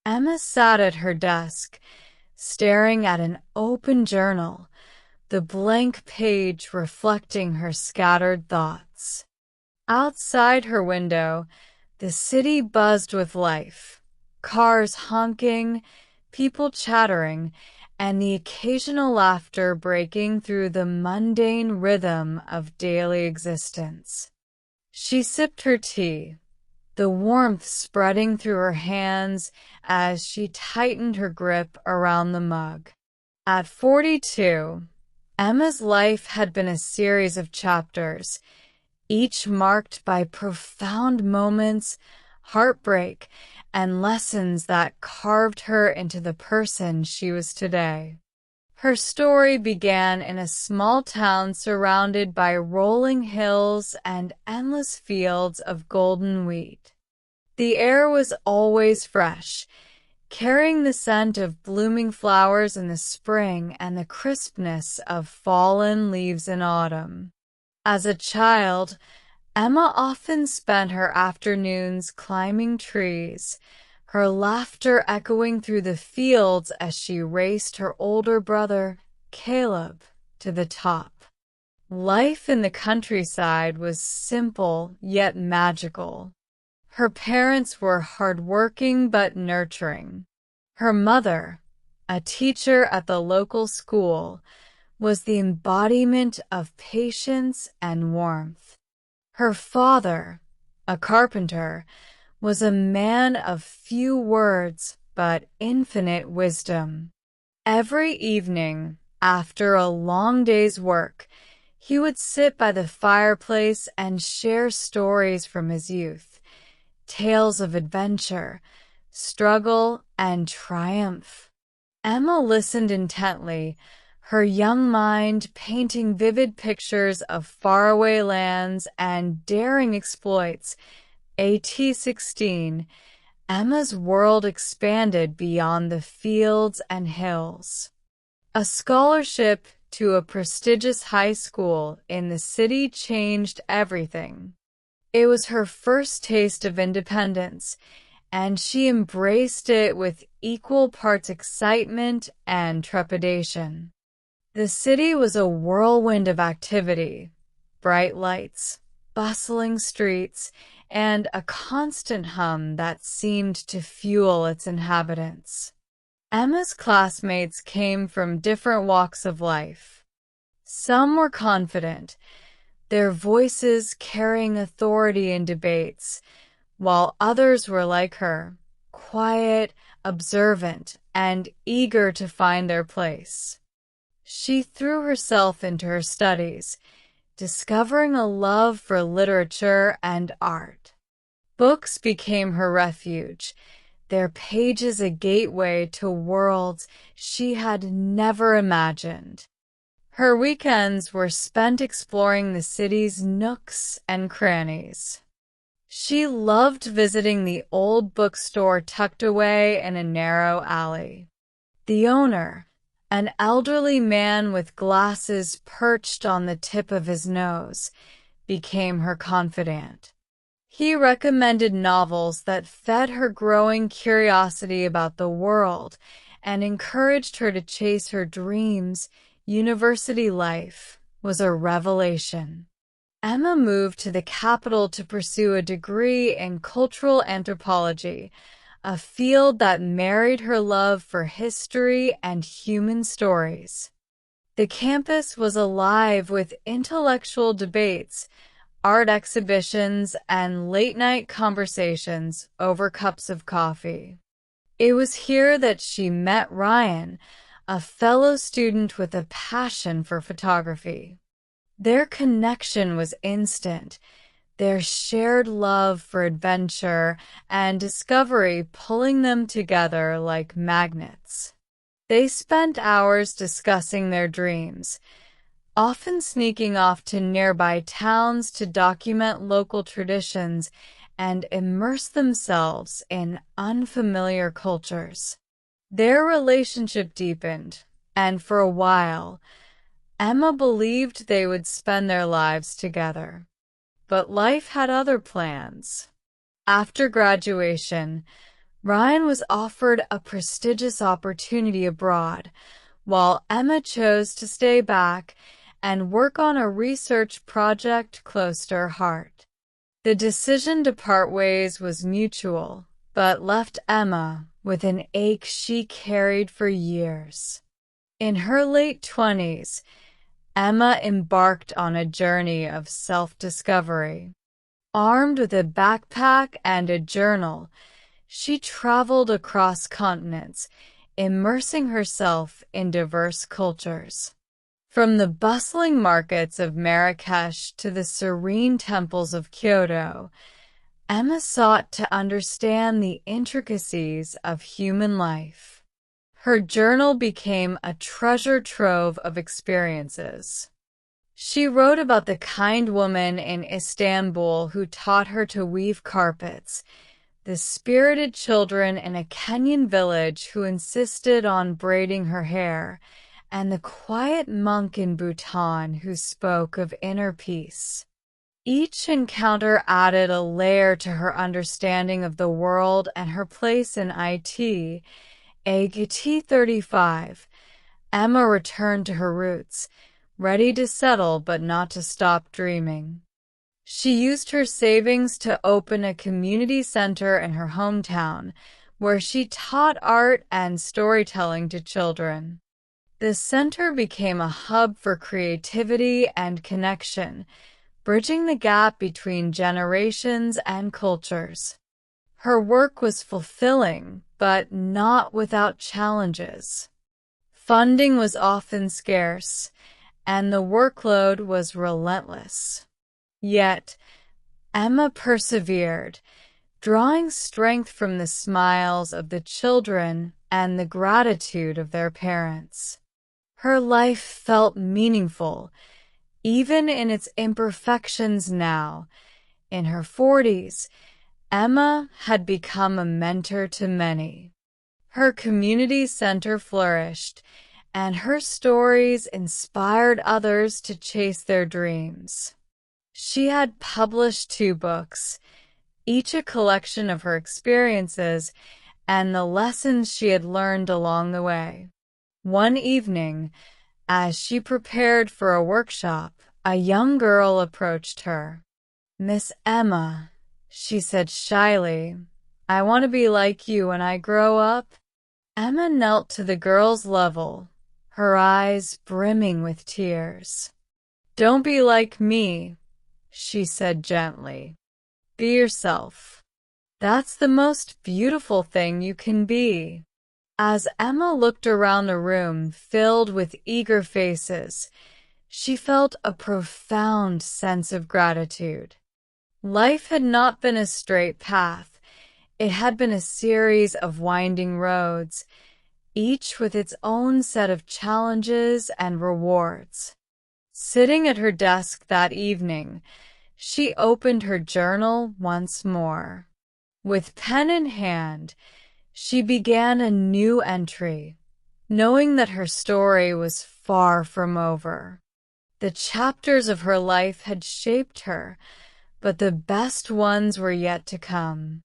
Emma sat at her desk, staring at an open journal, the blank page reflecting her scattered thoughts. Outside her window, the city buzzed with life, cars honking, people chattering, and the occasional laughter breaking through the mundane rhythm of daily existence. She sipped her tea, the warmth spreading through her hands as she tightened her grip around the mug. At 42, Emma's life had been a series of chapters, each marked by profound moments, heartbreak, and lessons that carved her into the person she was today. Her story began in a small town surrounded by rolling hills and endless fields of golden wheat. The air was always fresh, carrying the scent of blooming flowers in the spring and the crispness of fallen leaves in autumn. As a child, Emma often spent her afternoons climbing trees, her laughter echoing through the fields as she raced her older brother, Caleb, to the top. Life in the countryside was simple yet magical. Her parents were hardworking but nurturing. Her mother, a teacher at the local school, was the embodiment of patience and warmth. Her father, a carpenter, was a man of few words but infinite wisdom. Every evening, after a long day's work, he would sit by the fireplace and share stories from his youth, tales of adventure, struggle, and triumph. Emma listened intently, her young mind painting vivid pictures of faraway lands and daring exploits. At 16, Emma's world expanded beyond the fields and hills. A scholarship to a prestigious high school in the city changed everything. It was her first taste of independence, and she embraced it with equal parts excitement and trepidation. The city was a whirlwind of activity, bright lights, bustling streets, and a constant hum that seemed to fuel its inhabitants. Emma's classmates came from different walks of life. Some were confident, their voices carrying authority in debates, while others were like her, quiet, observant, and eager to find their place. She threw herself into her studies, discovering a love for literature and art. Books became her refuge, their pages a gateway to worlds she had never imagined. Her weekends were spent exploring the city's nooks and crannies. She loved visiting the old bookstore tucked away in a narrow alley. The owner, an elderly man with glasses perched on the tip of his nose, became her confidant. He recommended novels that fed her growing curiosity about the world and encouraged her to chase her dreams. University life was a revelation. Emma moved to the capital to pursue a degree in cultural anthropology, a field that married her love for history and human stories. The campus was alive with intellectual debates, art exhibitions, and late-night conversations over cups of coffee. It was here that she met Ryan, a fellow student with a passion for photography. Their connection was instant, their shared love for adventure and discovery pulling them together like magnets. They spent hours discussing their dreams, often sneaking off to nearby towns to document local traditions and immerse themselves in unfamiliar cultures. Their relationship deepened, and for a while, Emma believed they would spend their lives together. But life had other plans. After graduation, Ryan was offered a prestigious opportunity abroad, while Emma chose to stay back and work on a research project close to her heart. The decision to part ways was mutual, but left Emma with an ache she carried for years. In her late 20s, Emma embarked on a journey of self-discovery. Armed with a backpack and a journal, she traveled across continents, immersing herself in diverse cultures. From the bustling markets of Marrakesh to the serene temples of Kyoto, Emma sought to understand the intricacies of human life. Her journal became a treasure trove of experiences. She wrote about the kind woman in Istanbul who taught her to weave carpets, the spirited children in a Kenyan village who insisted on braiding her hair, and the quiet monk in Bhutan who spoke of inner peace. Each encounter added a layer to her understanding of the world and her place in it. At 35, Emma returned to her roots, ready to settle but not to stop dreaming. She used her savings to open a community center in her hometown, where she taught art and storytelling to children. The center became a hub for creativity and connection, bridging the gap between generations and cultures. Her work was fulfilling, but not without challenges. Funding was often scarce, and the workload was relentless. Yet, Emma persevered, drawing strength from the smiles of the children and the gratitude of their parents. Her life felt meaningful, even in its imperfections now. In her 40s, Emma had become a mentor to many. Her community center flourished, and her stories inspired others to chase their dreams. She had published 2 books, each a collection of her experiences and the lessons she had learned along the way. One evening, as she prepared for a workshop, a young girl approached her. "Miss Emma," she said shyly, "I want to be like you when I grow up." Emma knelt to the girl's level, her eyes brimming with tears. "Don't be like me," she said gently. "Be yourself. That's the most beautiful thing you can be." As Emma looked around the room filled with eager faces, she felt a profound sense of gratitude. Life had not been a straight path. It had been a series of winding roads, each with its own set of challenges and rewards. Sitting at her desk that evening, she opened her journal once more. With pen in hand, she began a new entry, knowing that her story was far from over. The chapters of her life had shaped her, but the best ones were yet to come.